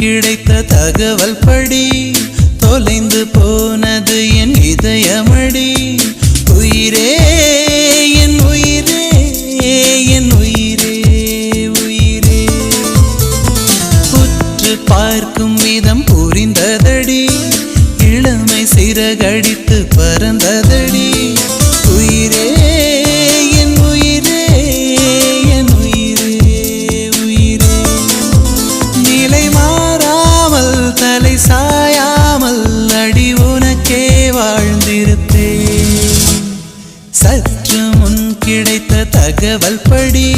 கிடைத்த தகவல் படி தொலைந்து போனது என் இதயமடி. உயிரே என் உயிரே என் உயிரே உயிரே. உற்று பார்க்கும் விதம் புரிந்ததடி, இளமை சிறகடித்து பறந்ததடி. உயிரே என் உயிரே என் உயிரே உயிரே. நிலை மாறாமல் தலை சாயாமல் அடி உனக்கே வாழ்ந்திருப்பேன். சற்று முன் கிடைத்த தகவல் படி